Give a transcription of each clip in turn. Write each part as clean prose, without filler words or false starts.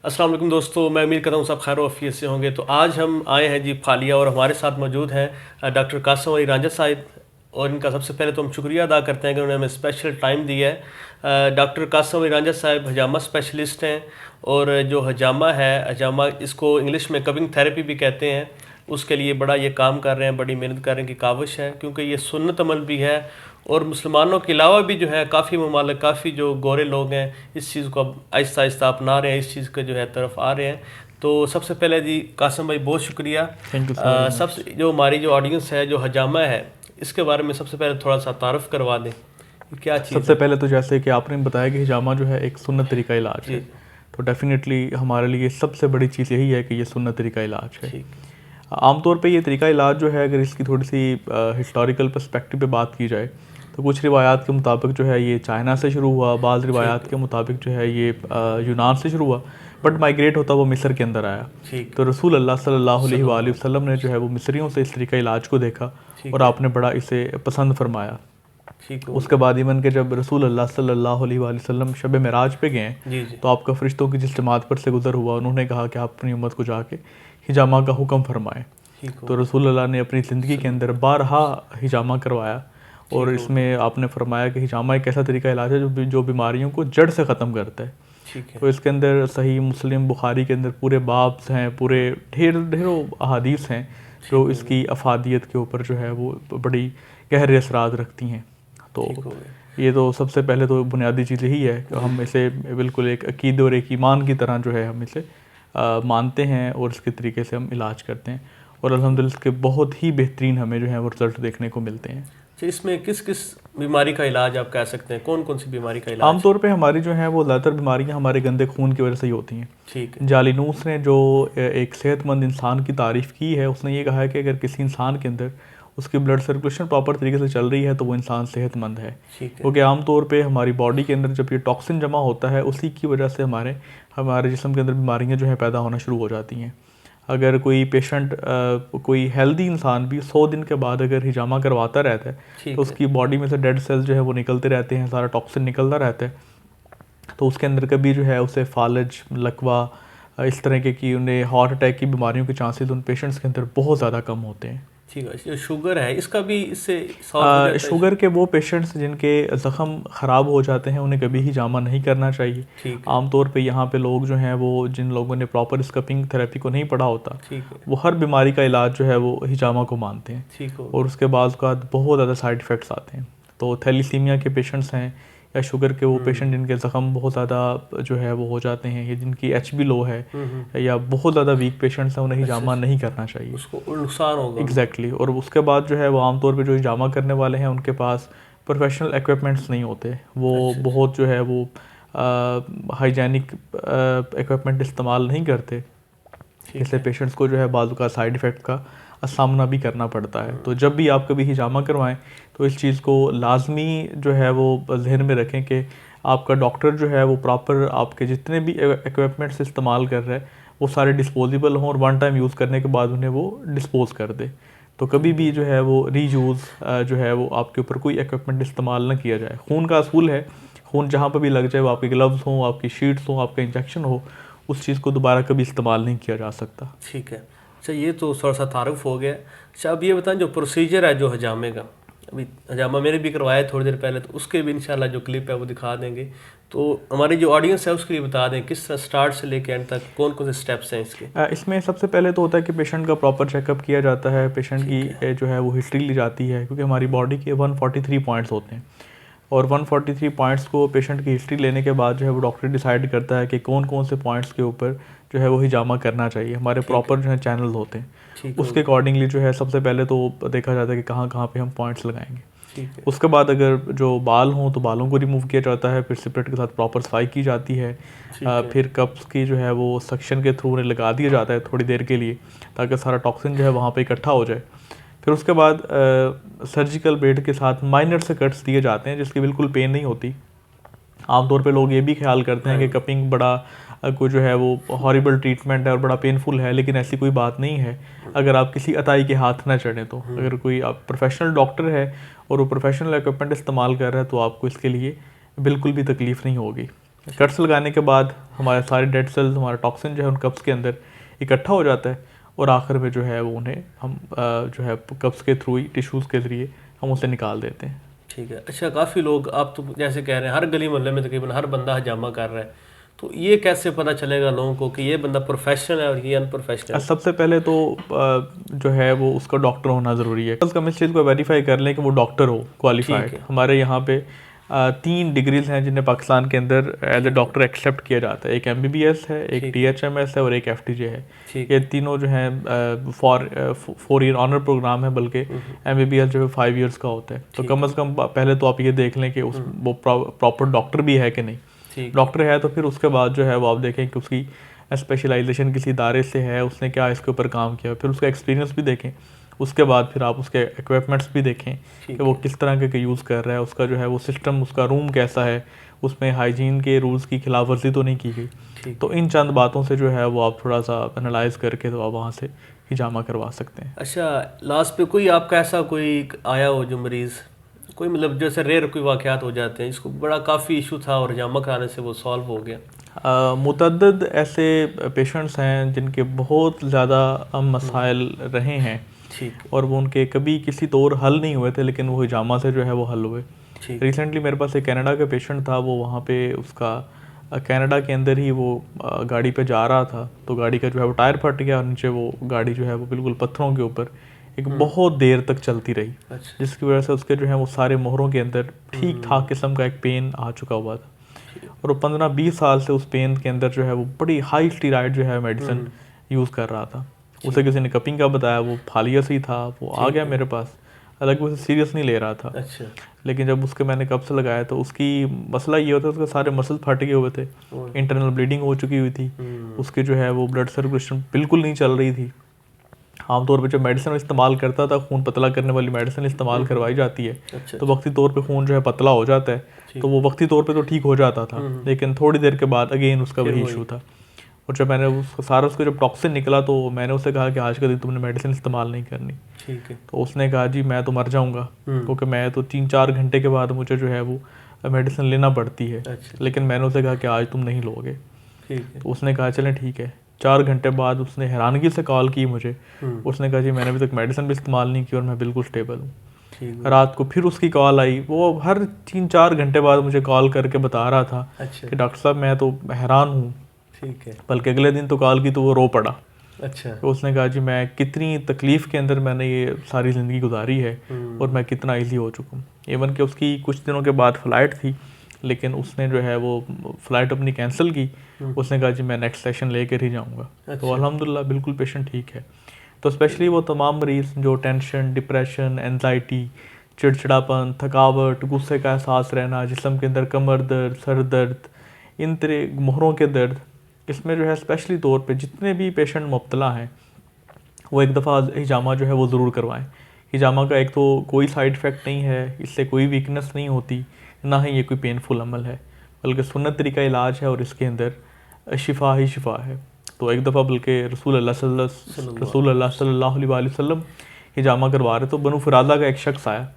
अस्सलाम वालेकुम दोस्तों, मैं उम्मीद करता हूँ सब खैर वफ़ियत से होंगे। तो आज हम आए हैं जी फालिया और हमारे साथ मौजूद हैं डॉक्टर कासम अली रांझा साहिब। और इनका सबसे पहले तो हम शुक्रिया अदा करते हैं कि उन्होंने हमें स्पेशल टाइम दिया है। डॉक्टर कासम अली रांझा साहिब हजामा स्पेशलिस्ट हैं। और जो हजामा है, हजामा इसको इंग्लिश में कपिंग थेरेपी भी कहते हैं, उसके लिए बड़ा ये काम कर रहे हैं, बड़ी मेहनत कर रहे हैं कि काविश है, क्योंकि ये सुन्नत अमल भी है। और मुसलमानों के अलावा भी जो है काफ़ी ममालिक, काफ़ी जो गोरे लोग हैं इस चीज़ को अब आहिस्ता आहिस्ता अपना रहे हैं, इस चीज़ के जो है तरफ आ रहे हैं। तो सबसे पहले जी कासम भाई बहुत शुक्रिया। Thank you so very much. सबसे जो हमारी जो ऑडियंस है, जो हजामा है, इसके बारे में सबसे पहले थोड़ा सा तारुफ करवा दें कि क्या चीज़ सबसे है। पहले तो जैसे कि आपने बताया कि हिजामा जो है एक सुन्नत तरीका इलाज जी है, तो डेफिनेटली हमारे लिए सबसे बड़ी चीज़ यही है कि ये सुन्नत तरीका इलाज है। ठीक। आमतौर पे ये तरीका इलाज जो है, अगर इसकी थोड़ी सी हिस्टोरिकल पर्सपेक्टिव पे बात की जाए, तो कुछ रिवायात के मुताबिक जो है ये चाइना से शुरू हुआ, बाज़ ठीक रिवायात है। के मुताबिक जो है ये यूनान से शुरू हुआ, बट माइग्रेट होता वो मिस्र के अंदर आया। ठीक। तो रसूल अल्लाह सल्लल्लाहु अलैहि सल्लल्लाहु अलैहि वसल्लम ने जो है वो मिस्रियों से इस तरीका इलाज को देखा ठीक और है। आपने बड़ा इसे पसंद फरमाया। ठीक हो उसके गया। बाद इवन के जब रसूल अल्लाह सल्लल्लाहु अलैहि वसल्लम शब मेराज पे गए, जी जी। तो आपका फरिश्तों की जिस जमात पर से गुजर हुआ, उन्होंने कहा कि आप अपनी उम्मत को जाके हिजामा का हुक्म फरमाएं। ठीक हो तो गया। रसूल अल्लाह ने अपनी ज़िंदगी के अंदर सल्लल्लाहु बारहा हिजामा करवाया। और ठीक हो गया। इसमें आपने फरमाया कि हिजामा एक ऐसा तरीका इलाज है जो बीमारियों को जड़ से ख़त्म करता है। ठीक है। तो इसके अंदर सही मुस्लिम बुखारी के अंदर पूरे बाब हैं, पूरे ढेरों अहादीस हैं ठीक जो हो गया। इसकी अफादियत के ऊपर जो है वो बड़ी गहरे असरात रखती हैं। तो ठीक हो गया। ये तो सबसे पहले तो बुनियादी चीज़ यही है कि जी हम इसे बिल्कुल एक अकीद और एक ईमान की तरह जो है हम इसे मानते हैं और इसके तरीके से हम इलाज करते हैं। और ठीक। अल्हम्दुलिल्लाह इसके बहुत ही बेहतरीन हमें जो है वो रिज़ल्ट देखने को मिलते हैं। अच्छा, इसमें किस किस बीमारी का इलाज आप कह सकते हैं, कौन कौन सी बीमारी का इलाज है। आमतौर पे हमारी जो है वो ज़्यादातर बीमारियां हमारे गंदे खून की वजह से ही होती हैं। ठीक है। जालिनूस ने जो एक सेहतमंद इंसान की तारीफ़ की है, उसने ये कहा है कि अगर किसी इंसान के अंदर उसकी ब्लड सर्कुलेशन प्रॉपर तरीके से चल रही है तो वो इंसान सेहतमंद है। ठीक है। क्योंकि आमतौर पे हमारी बॉडी के अंदर जब ये टॉक्सिन जमा होता है, उसी की वजह से हमारे हमारे जिस्म के अंदर बीमारियां जो है पैदा होना शुरू हो जाती हैं। अगर कोई पेशेंट कोई हेल्दी इंसान भी 100 दिन के बाद अगर हिजामा करवाता रहता है, तो ठीक है। उसकी बॉडी में से डेड सेल्स जो है वो निकलते रहते हैं, सारा टॉक्सिन निकलता रहता है। तो उसके अंदर कभी जो है उसे फालज, लकवा, इस तरह के कि उन्हें हार्ट अटैक की बीमारियों के चांसेस उन पेशेंट्स के अंदर बहुत ज़्यादा कम होते हैं। ठीक है। जो शुगर है इसका भी इससे सॉल्व हो जाता है। शुगर के वो पेशेंट्स जिनके ज़ख़म ख़राब हो जाते हैं, उन्हें कभी हिजामा नहीं करना चाहिए। ठीक है। आमतौर पे यहाँ पे लोग जो हैं वो जिन लोगों ने प्रॉपर स्कपिंग थेरेपी को नहीं पढ़ा होता, ठीक है। वो हर बीमारी का इलाज जो है वो हिजामा को मानते हैं। ठीक हो और गया। उसके बाद बहुत ज़्यादा साइड इफ़ेक्ट्स आते हैं। तो थैलीसीमिया के पेशेंट्स हैं या शुगर के वो पेशेंट जिनके ज़ख़म बहुत ज़्यादा जो है वो हो जाते हैं, या जिनकी HB लो है, या बहुत ज़्यादा वीक पेशेंट्स हैं, उन्हें अच्छा हिजामा अच्छा, नहीं करना चाहिए। उसको नुकसान होगा उनको। एग्जैक्टली और उसके बाद जो है वो आमतौर पे जो हिजामा करने वाले हैं उनके पास प्रोफेशनल इक्विपमेंट्स नहीं होते। वो अच्छा अच्छा। बहुत जो है वो हाइजेनिक इक्विपमेंट इस्तेमाल नहीं करते, ठीक जिससे है। पेशेंट्स को जो है बाजू का साइड इफ़ेक्ट का सामना भी करना पड़ता है। तो जब भी आप कभी हिजामा करवाएं, तो इस चीज़ को लाजमी जो है वो जहन में रखें कि आपका डॉक्टर जो है वो प्रॉपर आपके जितने भी इक्विपमेंट्स इस्तेमाल कर रहा है वो सारे डिस्पोजेबल हों और वन टाइम यूज़ करने के बाद उन्हें वो डिस्पोज कर दे। तो कभी भी जो है वो रीयूज़ जो है वो आपके ऊपर कोई इक्विपमेंट इस्तेमाल ना किया जाए। खून का असूल है, खून जहाँ पर भी लग जाए, वो आपके ग्लव्स हों, आपकी शीट्स हों, आपका इंजेक्शन हो, उस चीज़ को दोबारा कभी इस्तेमाल नहीं किया जा सकता। ठीक है। अच्छा, ये तो थोड़ा सा तारुफ हो गया। अच्छा, अब ये बताएं जो प्रोसीजर है जो हजामे का, अभी हजामा मैंने भी करवाया थोड़ी देर पहले, तो उसके भी इंशाल्लाह जो क्लिप है वो दिखा देंगे। तो हमारी जो ऑडियंस है उसके लिए बता दें किस तरह स्टार्ट से लेकर एंड तक कौन कौन से स्टेप्स हैं इसके। इसमें सबसे पहले तो होता है कि पेशेंट का प्रॉपर चेकअप किया जाता है, पेशेंट ठीक है। की जो है वो हिस्ट्री ली जाती है, क्योंकि हमारी बॉडी के 143 पॉइंट्स होते हैं और 143 पॉइंट्स को पेशेंट की हिस्ट्री लेने के बाद जो है वो डॉक्टर डिसाइड करता है कि कौन कौन से पॉइंट्स के ऊपर जो है वो हिजामा करना चाहिए। हमारे ठीक है। प्रॉपर जो है चैनल होते हैं, ठीक हो उसके गया। अकॉर्डिंगली जो है सबसे पहले तो देखा जाता है कि कहाँ कहाँ पे हम पॉइंट्स लगाएंगे। ठीक है। उसके बाद अगर जो बाल हों तो बालों को रिमूव किया जाता है, फिर सिपरेट के साथ प्रॉपर सफाई की जाती है। ठीक है। फिर कप्स की जो है वो सक्शन के थ्रू उन्हें लगा दिया जाता है थोड़ी देर के लिए, ताकि सारा टॉक्सिन जो है वहाँ पे इकट्ठा हो जाए। फिर उसके बाद सर्जिकल ब्लेड के साथ माइनर से कट्स दिए जाते हैं, जिसकी बिल्कुल पेन नहीं होती। आमतौर पे लोग ये भी ख्याल करते हैं कि हाँ। कपिंग बड़ा कोई जो है वो हॉरिबल ट्रीटमेंट है और बड़ा पेनफुल है, लेकिन ऐसी कोई बात नहीं है अगर आप किसी अताई के हाथ ना चढ़ें तो। अगर कोई आप प्रोफेशनल डॉक्टर है और वो प्रोफेशनल इक्विपमेंट इस्तेमाल कर रहा है तो आपको इसके लिए बिल्कुल भी तकलीफ़ नहीं होगी। कट्स लगाने के बाद हमारे सारे डेड सेल्स, हमारा टॉक्सिन जो है उन कप्स के अंदर इकट्ठा हो जाता है और आखिर में जो है वो उन्हें हम जो है कप्स के थ्रू ही, टिश्यूज़ के ज़रिए हम उसे निकाल देते हैं। ठीक है। अच्छा, काफ़ी लोग, आप तो जैसे कह रहे हैं हर गली मोहल्ले में तकरीबन हर बंदा हजामा कर रहा है, तो ये कैसे पता चलेगा लोगों को कि ये बंदा प्रोफेशनल है और ये अनप्रोफेशनल? सबसे पहले तो जो है वो उसका डॉक्टर होना ज़रूरी है। कम हम इस चीज़ को वेरीफाई कर लें कि वो डॉक्टर हो, क्वालिफाइड। ठीक है। हमारे यहाँ पे 3 डिग्रीज हैं जिन्हें पाकिस्तान के अंदर एज ए डॉक्टर एक्सेप्ट किया जाता है। एक MBBS है, एक ठीक। DHMS है और एक FTJ है। ठीक। ये तीनों जो हैं 4 ईयर ऑनर प्रोग्राम है, बल्कि MBBS जो है 5 ईयर्स का होता है। तो ठीक कम से कम पहले तो आप ये देख लें कि उस वो प्रॉपर डॉक्टर भी है कि नहीं। ठीक। डॉक्टर है तो फिर उसके बाद जो है वो आप देखें कि उसकी स्पेशलाइजेशन किसी इदारे से है, उसने क्या इसके ऊपर काम किया, फिर उसका एक्सपीरियंस भी देखें। उसके बाद फिर आप उसके इक्विपमेंट्स भी देखें कि वो किस तरह के यूज़ कर रहा है, उसका जो है वो सिस्टम, उसका रूम कैसा है, उसमें हाइजीन के रूल्स की खिलाफ वर्जी तो नहीं की गई। तो इन चंद बातों से जो है वो आप थोड़ा सा एनालाइज करके तो आप वहाँ से हिजामा करवा सकते हैं। अच्छा, लास्ट पे कोई आपका ऐसा कोई आया हो जो मरीज़, कोई मतलब जैसे रेयर कोई वाक़यात हो जाते हैं जिसको बड़ा काफ़ी इशू था और हजामा कराने से वो सॉल्व हो गया? मुतअद्दिद ऐसे पेशेंट्स हैं जिनके बहुत ज़्यादा मसाइल रहे हैं। ठीक। और वो उनके कभी किसी तौर हल नहीं हुए थे, लेकिन वो हिजामा से जो है वो हल हुए। ठीक। रिसेंटली मेरे पास एक कनाडा का पेशेंट था, वो वहाँ पे उसका कनाडा के अंदर ही वो गाड़ी पे जा रहा था, तो गाड़ी का जो है वो टायर फट गया और नीचे वो गाड़ी जो है वो बिल्कुल पत्थरों के ऊपर एक बहुत देर तक चलती रही। अच्छा। जिसकी वजह से उसके जो है वो सारे मोहरों के अंदर ठीक ठाक किस्म का एक पेन आ चुका हुआ था और वो 15-20 साल से उस पेन के अंदर जो है वो बड़ी हाई स्टीराइड जो है मेडिसिन यूज़ कर रहा था। उसे किसी ने कपिंग का बताया, वो फालिया से ही था, वो आ गया मेरे पास, हालांकि उसे सीरियस नहीं ले रहा था। अच्छा। लेकिन जब उसके मैंने कब्स लगाया तो उसकी मसला ये होता है, उसके सारे मसल फट गए हुए थे, इंटरनल ब्लीडिंग हो चुकी हुई थी, उसकी जो है वो ब्लड सर्कुलेशन बिल्कुल नहीं चल रही थी। आमतौर पर जब मेडिसिन इस्तेमाल करता था, खून पतला करने वाली मेडिसिन इस्तेमाल करवाई जाती है। अच्छा। तो वक्ती तौर पे खून जो है पतला हो जाता है, तो वो वक्ती तौर पे तो ठीक हो जाता था, लेकिन थोड़ी देर के बाद अगेन उसका वही इशू था। और जब मैंने उसको जब टॉक्सिन निकला तो मैंने उससे कहा कि आज का दिन तुमने मेडिसिन इस्तेमाल नहीं करनी। ठीक है। तो उसने कहा जी मैं तो मर जाऊंगा, क्योंकि मैं तो 3-4 घंटे के बाद मुझे जो है वो मेडिसिन लेना पड़ती है। अच्छा। लेकिन मैंने उसे कहा कि आज तुम नहीं लोगे। ठीक है। तो उसने कहा चलें ठीक है। 4 घंटे बाद उसने हैरानगी से कॉल की मुझे। उसने कहा जी मैंने अभी तक मेडिसिन भी इस्तेमाल नहीं की और मैं बिल्कुल स्टेबल हूँ। रात को फिर उसकी कॉल आई, वो हर 3-4 घंटे बाद मुझे कॉल करके बता रहा था कि डॉक्टर साहब मैं तो हैरान हूँ। ठीक है। बल्कि अगले दिन तो कॉल की तो वो रो पड़ा। अच्छा। तो उसने कहा जी मैं कितनी तकलीफ़ के अंदर मैंने ये सारी ज़िंदगी गुजारी है और मैं कितना ईजी हो चुका हूँ। इवन कि उसकी कुछ दिनों के बाद फ़्लाइट थी, लेकिन उसने जो है वो फ़्लाइट अपनी कैंसिल की। उसने कहा जी मैं नेक्स्ट सेशन लेकर ही जाऊँगा। तो अल्हम्दुलिल्लाह बिल्कुल पेशेंट ठीक है। तो स्पेशली वो तमाम मरीज़ जो टेंशन, डिप्रेशन, एनजाइटी, चिड़चिड़ापन, थकावट, गुस्से का एहसास रहना, जिस्म के अंदर कमर दर्द, सर दर्द, इन तरह मोहरों के दर्द, इसमें जो है स्पेशली तौर पे जितने भी पेशेंट मुब्तला हैं वो एक दफ़ा हिजामा जो है वो ज़रूर करवाएं। हिजामा का एक तो कोई साइड इफ़ेक्ट नहीं है, इससे कोई वीकनेस नहीं होती, ना ही ये कोई पेनफुल अमल है, बल्कि सुन्नत तरीका इलाज है और इसके अंदर शिफा ही शिफा है। तो एक दफ़ा बल्कि रसूल अल्लाह सल्लल्लाहु अलैहि वसल्लम हिजामा करवा रहे तो बनु फरादा का एक शख्स आया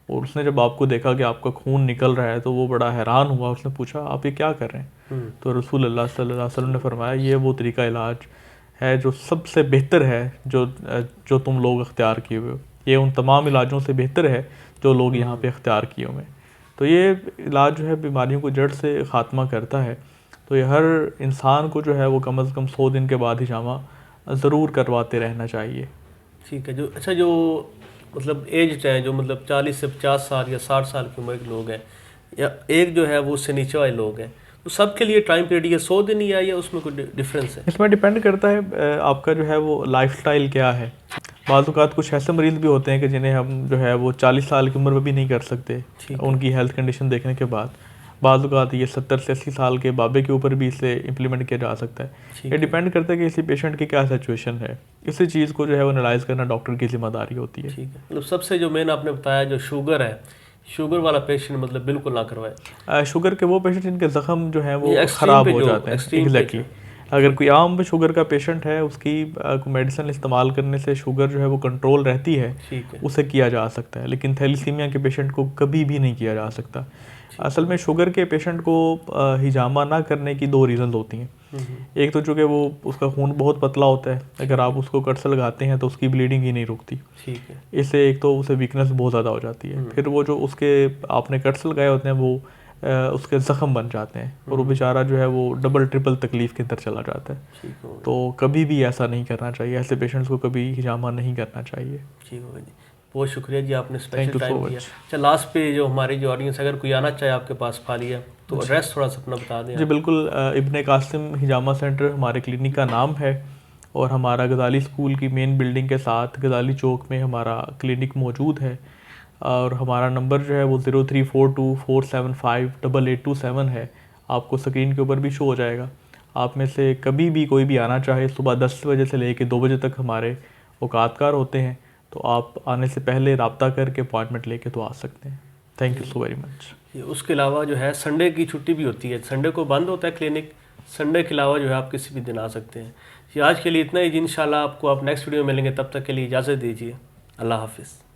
और उसने जब आपको देखा कि आपका खून निकल रहा है तो वो बड़ा हैरान हुआ। उसने पूछा आप ये क्या कर रहे हैं? तो रसूल अल्लाह सल्लल्लाहु अलैहि वसल्लम ने फरमाया ये वो तरीका इलाज है जो सबसे बेहतर है जो तुम लोग अख्तियार किए हुए हो। ये उन तमाम इलाजों से बेहतर है जो लोग यहाँ पे अख्तियार किए हुए हैं। तो ये इलाज जो है बीमारियों को जड़ से ख़ात्मा करता है। तो ये हर इंसान को जो है वो कम अज़ कम 100 दिन के बाद हिजामा ज़रूर करवाते रहना चाहिए। ठीक है। जो अच्छा जो मतलब एज्ड हैं, जो मतलब 40 से 50 साल या 60 साल की उम्र के लोग हैं, या एक जो है वो उससे नीचे वाले लोग हैं, तो सबके लिए टाइम पीरियड ये 100 दिन ही है या उसमें कोई डिफरेंस है? इसमें डिपेंड करता है आपका जो है वो लाइफस्टाइल क्या है। बाज़ औक़ात कुछ ऐसे मरीज़ भी होते हैं कि जिन्हें हम जो है वो 40 साल की उम्र में भी नहीं कर सकते उनकी हेल्थ कंडीशन देखने के बाद। बाज़ औक़ात ये 70 से 80 साल के बाबे के ऊपर भी इसे इम्प्लीमेंट किया जा सकता है। ये डिपेंड करता है कि इसी पेशेंट की क्या सिचुएशन है। इसी चीज़ को जो है वो एनालाइज़ करना डॉक्टर की ज़िम्मेदारी होती है। ठीक है। मतलब सबसे जो मेन आपने बताया जो शुगर है, शुगर वाला पेशेंट मतलब बिल्कुल ना करवाए। शुगर के वो पेशेंट जिनके ज़ख्म जो है वो ख़राब हो जाते हैं। एग्जैक्टली अगर कोई आम शुगर का पेशेंट है, उसकी मेडिसिन इस्तेमाल करने से शुगर जो है वो कंट्रोल रहती है, ठीक है। उसे किया जा सकता है, लेकिन थैलीसीमिया के पेशेंट को कभी भी नहीं किया जा सकता। असल में शुगर के पेशेंट को हिजामा ना करने की 2 रीज़न होती हैं। एक तो चूँकि वो उसका खून बहुत पतला होता है, अगर आप उसको कट्स लगाते हैं तो उसकी ब्लीडिंग ही नहीं रुकती। ठीक है। इससे एक तो उसे वीकनेस बहुत ज़्यादा हो जाती है, फिर वो जो उसके आपने कट्स लगाए होते हैं वो उसके ज़ख्म बन जाते हैं और वो बेचारा जो है वो डबल ट्रिपल तकलीफ़ के अंदर चला जाता है। ठीक हो गया। तो कभी भी ऐसा नहीं करना चाहिए, ऐसे पेशेंट्स को कभी हिजामा नहीं करना चाहिए। ठीक हो गया जी, बहुत शुक्रिया जी, आपने Thank special you so time दिया। much. अच्छा, लास्ट पे जो हमारी जो ऑडियंस अगर कोई आना चाहे आपके पास फालिया, तो एड्रेस थोड़ा सा अपना बता दें जी आप। बिल्कुल, इब्ने कासिम हिजामा सेंटर हमारे क्लिनिक का नाम है और हमारा गजाली स्कूल की मेन बिल्डिंग के साथ गजाली चौक में हमारा क्लिनिक मौजूद है और हमारा नंबर जो है वो 0342475827 है। आपको स्क्रीन के ऊपर भी शो हो जाएगा। आप में से कभी भी कोई भी आना चाहे, सुबह 10 बजे से लेकर 2 बजे तक हमारे औकातकार होते हैं, तो आप आने से पहले रब्ता करके अपॉइंटमेंट लेके तो आ सकते हैं। Thank you so very much. उसके अलावा जो है संडे की छुट्टी भी होती है, संडे को बंद होता है क्लिनिक, संडे के अलावा जो है आप किसी भी दिन आ सकते हैं। ये आज के लिए इतना ही जी, इंशाल्लाह आपको आप नेक्स्ट वीडियो में मिलेंगे, तब तक के लिए इजाज़त दीजिए। अल्लाह हाफिज़।